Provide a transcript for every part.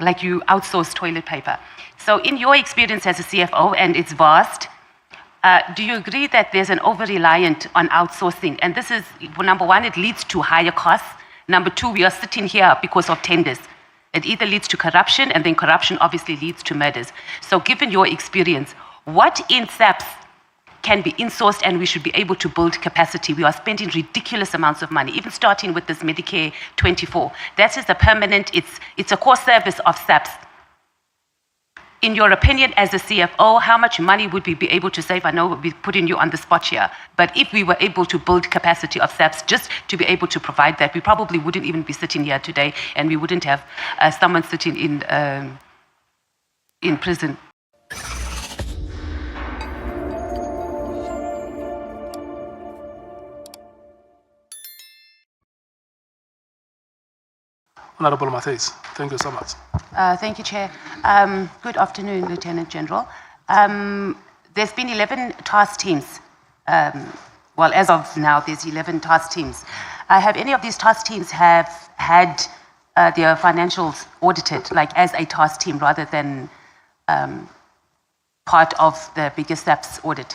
like you outsource toilet paper. So in your experience as a CFO, and it's vast, do you agree that there's an over-reliant on outsourcing? And this is, well, number one, it leads to higher costs. Number two, we are sitting here because of tenders. It either leads to corruption, and then corruption obviously leads to murders. So given your experience, what in SAPS can be insourced and we should be able to build capacity? We are spending ridiculous amounts of money, even starting with this Medicare 24. That is a permanent, it's a core service of SAPS. In your opinion, as a CFO, how much money would we be able to save? I know we're putting you on the spot here, but if we were able to build capacity of SAPS just to be able to provide that, we probably wouldn't even be sitting here today, and we wouldn't have someone sitting in prison. Honorable Mathys, thank you so much. Thank you, Chair. Good afternoon, Lieutenant General. There's been 11 task teams. Well, as of now, there's 11 task teams. Have any of these task teams have had their financials audited, like as a task team, rather than part of the bigger SAPS audit?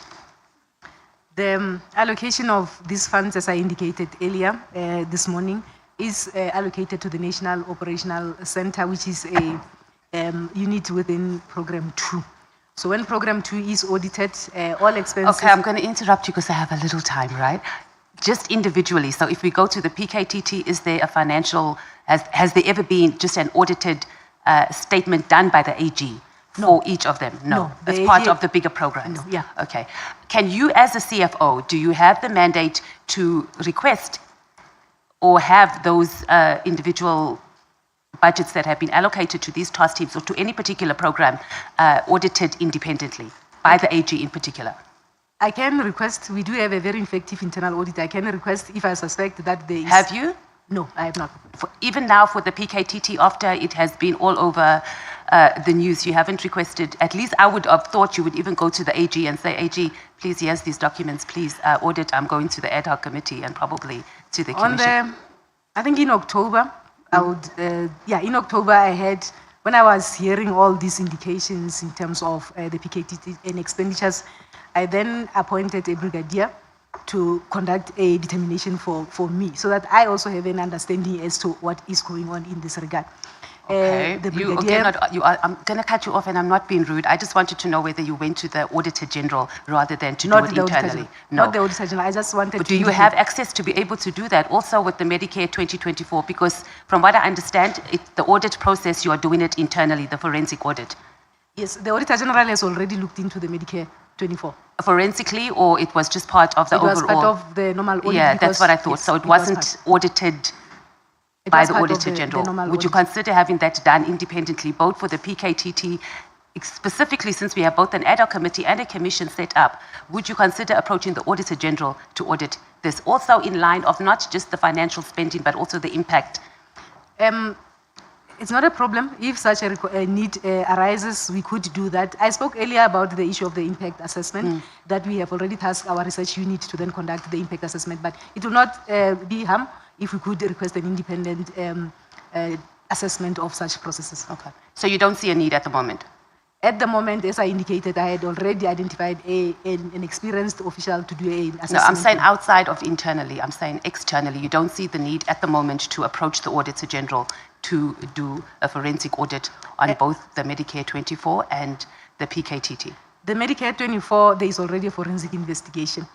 The allocation of these funds, as I indicated earlier this morning, is allocated to the National Operational Center, which is a unit within Program 2. So when Program 2 is audited, all expenses... Okay, I'm going to interrupt you because I have a little time, right? Just individually, so if we go to the PKTT, is there a financial, has there ever been just an audited statement done by the AG for each of them? No. It's part of the bigger programs? No, yeah. Okay. Can you, as a CFO, do you have the mandate to request or have those individual budgets that have been allocated to these task teams or to any particular program audited independently by the AG in particular? I can request, we do have a very effective internal audit. I can request if I suspect that there is... Have you? No, I have not. Even now for the PKTT, after it has been all over the news, you haven't requested, at least I would have thought you would even go to the AG and say, AG, please, here's these documents, please audit. I'm going to the ad hoc committee and probably to the commission. I think in October, I would, in October I had, when I was hearing all these indications in terms of the PKTT and expenditures, I then appointed a brigadier to conduct a determination for me, so that I also have an understanding as to what is going on in this regard. Okay. I'm going to cut you off, and I'm not being rude. I just wanted to know whether you went to the Auditor General rather than to do it internally. No. Not the Auditor General. I just wanted to... Do you have access to be able to do that also with the Medicare 2024? Because from what I understand, the audit process, you are doing it internally, the forensic audit. Yes, the Auditor General has already looked into the Medicare 24. Forensically, or it was just part of the overall? It was part of the normal audit. Yeah, that's what I thought. Yes, so it wasn't audited by the Auditor General. Would you consider having that done independently, both for the PKTT, specifically since we have both an ad hoc committee and a commission set up? Would you consider approaching the Auditor General to audit this, also in line of not just the financial spending, but also the impact? It's not a problem. If such a need arises, we could do that. I spoke earlier about the issue of the impact assessment, that we have already tasked our research unit to then conduct the impact assessment, but it will not be harm if we could request an independent assessment of such processes. Okay. So you don't see a need at the moment? At the moment, as I indicated, I had already identified an experienced official to do an assessment. No, I'm saying outside of internally. I'm saying externally. You don't see the need at the moment to approach the Auditor General to do a forensic audit on both the Medicare 24 and the PKTT? The Medicare 24, there is already a forensic investigation.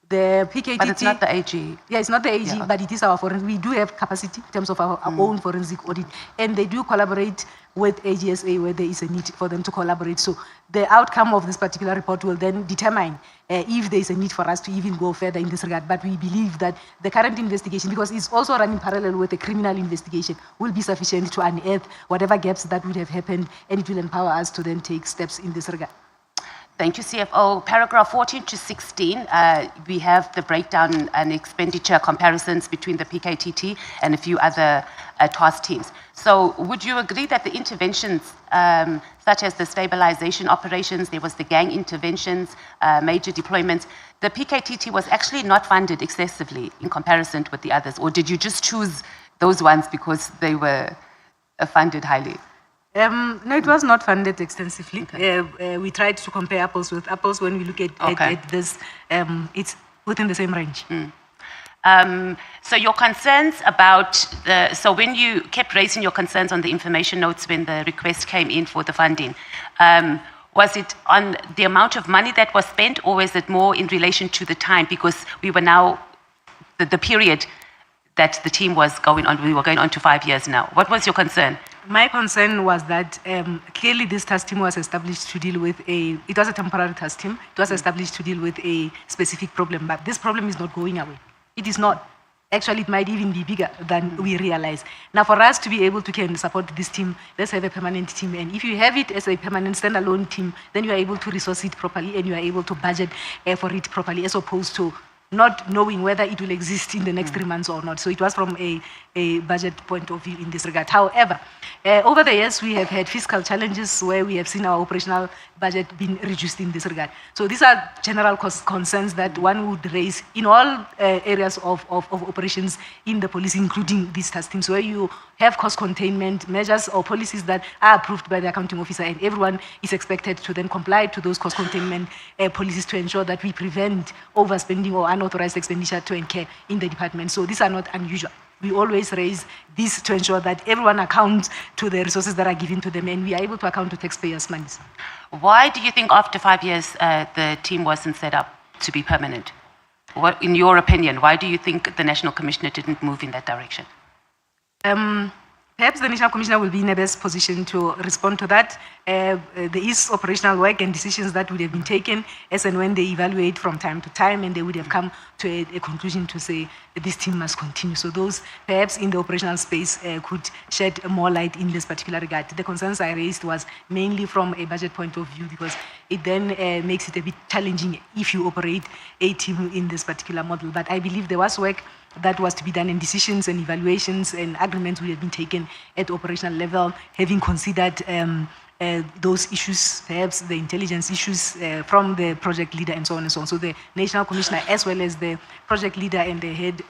The PKTT... But it's not the AG. Yeah, it's not the AG, but it is our forensic. We do have capacity in terms of our own forensic audit, and they do collaborate with AGSA where there is a need for them to collaborate. So the outcome of this particular report will then determine if there is a need for us to even go further in this regard. But we believe that the current investigation, because it's also running parallel with the criminal investigation, will be sufficient to unearth whatever gaps that would have happened, and it will empower us to then take steps in this regard. Thank you, CFO. Paragraph 14 to 16, we have the breakdown and expenditure comparisons between the PKTT and a few other task teams. So would you agree that the interventions, such as the stabilization operations, there was the gang interventions, major deployments, the PKTT was actually not funded excessively in comparison with the others? Or did you just choose those ones because they were funded highly? No, it was not funded extensively. We tried to compare apples with apples. When we look at this, it's within the same range. So your concerns about so when you kept raising your concerns on the information notes when the request came in for the funding, was it on the amount of money that was spent, or was it more in relation to the time? Because we were now, the period that the team was going on, we were going on to 5 years now. What was your concern? My concern was that clearly this task team was established to deal with it was a temporary task team. It was established to deal with a specific problem, but this problem is not going away. It is not. Actually, it might even be bigger than we realize. Now, for us to be able to support this team, let's have a permanent team. And if you have it as a permanent standalone team, then you are able to resource it properly and you are able to budget for it properly, as opposed to not knowing whether it will exist in the next 3 months or not. So it was from a budget point of view in this regard. However, over the years, we have had fiscal challenges where we have seen our operational budget being reduced in this regard. So these are general concerns that one would raise in all areas of operations in the police, including these task teams, where you have cost containment measures or policies that are approved by the accounting officer, and everyone is expected to then comply to those cost containment policies to ensure that we prevent overspending or unauthorized expenditure to incur in the department. So these are not unusual. We always raise this to ensure that everyone accounts to the resources that are given to them, and we are able to account to taxpayers' monies. Why do you think after 5 years the team wasn't set up to be permanent? What, in your opinion, why do you think the National Commissioner didn't move in that direction? Perhaps the National Commissioner will be in the best position to respond to that. There is operational work and decisions that would have been taken as and when they evaluate from time to time, and they would have come to a conclusion to say that this team must continue. So those, perhaps in the operational space, could shed more light in this particular regard. The concerns I raised was mainly from a budget point of view, because it then makes it a bit challenging if you operate a team in this particular model. But I believe there was work that was to be done, and decisions and evaluations and agreements would have been taken at operational level, having considered those issues, perhaps the intelligence issues from the project leader and so on and so on. So the National Commissioner, as well as the project leader and the head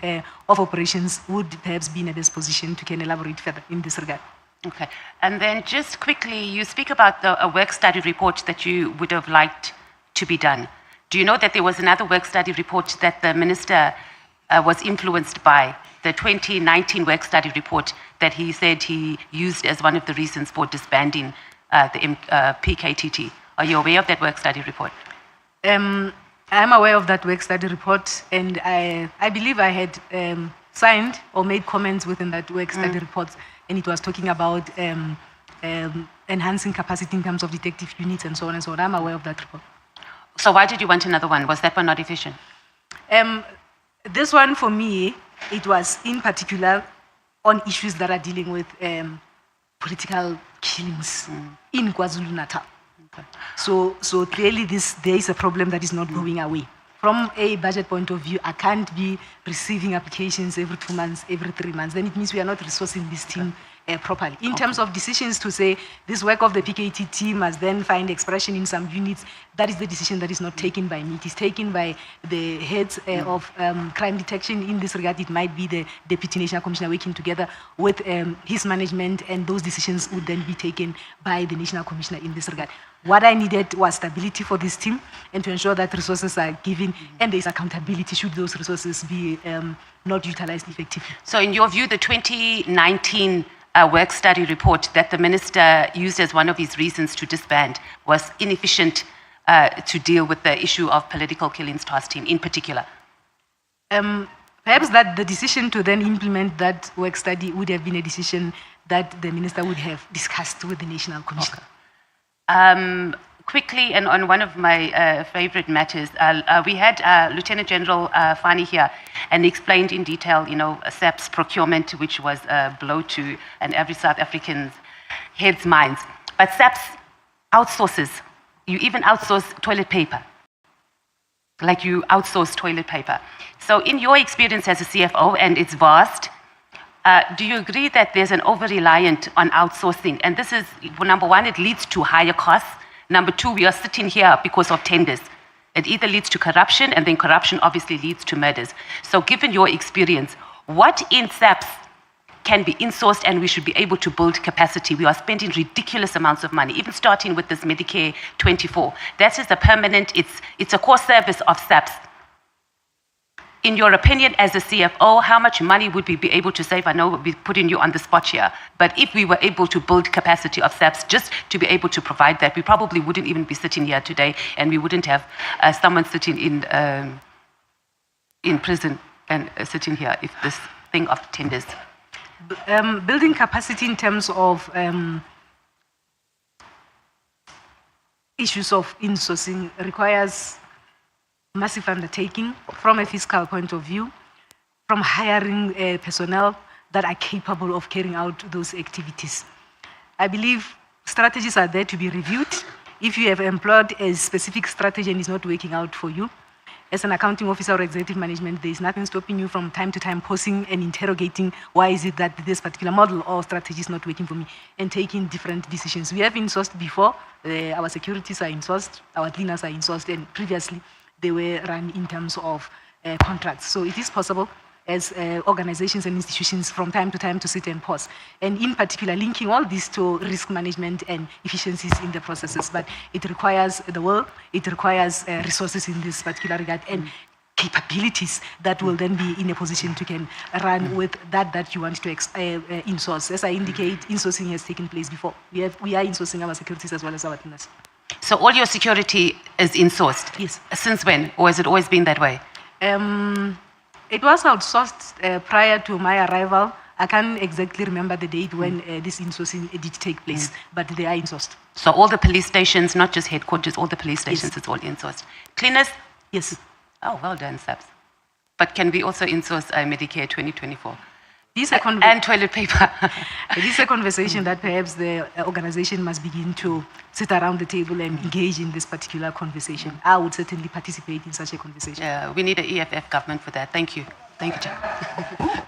of operations, would perhaps be in a best position to can elaborate further in this regard. Okay. And then just quickly, you speak about a work study report that you would have liked to be done. Do you know that there was another work study report that the minister was influenced by, the 2019 work study report that he said he used as one of the reasons for disbanding the PKTT? Are you aware of that work study report? I'm aware of that work study report, and I believe I had signed or made comments within that work study report, and it was talking about enhancing capacity in terms of detective units and so on and so on. I'm aware of that report. So why did you want another one? Was that one not efficient? This one, for me, it was in particular on issues that are dealing with political killings in KwaZulu-Natal. Okay. So clearly there is a problem that is not going away. From a budget point of view, I can't be receiving applications every 2 months, every 3 months. Then it means we are not resourcing this team properly. In terms of decisions to say this work of the PKT team must then find expression in some units, that is the decision that is not taken by me. It is taken by the heads of crime detection. In this regard, it might be the Deputy National Commissioner working together with his management, and those decisions would then be taken by the National Commissioner in this regard. What I needed was stability for this team and to ensure that resources are given and there is accountability should those resources be not utilized effectively. So in your view, the 2019 work study report that the minister used as one of his reasons to disband was inefficient to deal with the issue of political killings task team in particular? Perhaps that the decision to then implement that work study would have been a decision that the minister would have discussed with the National Commissioner. Okay. Quickly, and on one of my favorite matters, we had Lieutenant General Fani here, and he explained in detail, SAPS procurement, which was a blow to an every South African's head's minds. But SAPS outsources. You even outsource toilet paper. Like you outsource toilet paper. So in your experience as a CFO, and it's vast, do you agree that there's an over-reliance on outsourcing? And this is, number one, it leads to higher costs. Number two, we are sitting here because of tenders. It either leads to corruption, and then corruption obviously leads to murders. So given your experience, what in SAPS can be insourced and we should be able to build capacity. We are spending ridiculous amounts of money, even starting with this Medicare 24. That is a permanent, it's a core service of SAPS. In your opinion, as a CFO, how much money would we be able to save? I know we're putting you on the spot here, but if we were able to build capacity of SAPS just to be able to provide that, we probably wouldn't even be sitting here today, and we wouldn't have someone sitting in prison and sitting here if this thing of tenders. Building capacity in terms of issues of insourcing requires massive undertaking from a fiscal point of view, from hiring personnel that are capable of carrying out those activities. I believe strategies are there to be reviewed. If you have employed a specific strategy and it's not working out for you, as an accounting officer or executive management, there is nothing stopping you from time to time pausing and interrogating why is it that this particular model or strategy is not working for me, and taking different decisions. We have insourced before. Our securities are insourced, our cleaners are insourced, and previously they were run in terms of contracts. So it is possible as organizations and institutions from time to time to sit and pause. And in particular, linking all this to risk management and efficiencies in the processes. But it requires the will, it requires resources in this particular regard, and capabilities that will then be in a position to can run with that you want to insource. As I indicate, insourcing has taken place before. We are insourcing our securities as well as our cleaners. So all your security is insourced? Yes. Since when? Or has it always been that way? It was outsourced prior to my arrival. I can't exactly remember the date when this insourcing did take place, but they are insourced. So all the police stations, not just headquarters, all the police stations, Yes. it's all insourced. Cleaners? Yes. Oh, well done, SAPS. But can we also insource Medicare 2024? This is a And toilet paper. this is a conversation that perhaps the organization must begin to sit around the table and engage in this particular conversation. I would certainly participate in such a conversation. We need an EFF government for that. Thank you. Thank you, Jack.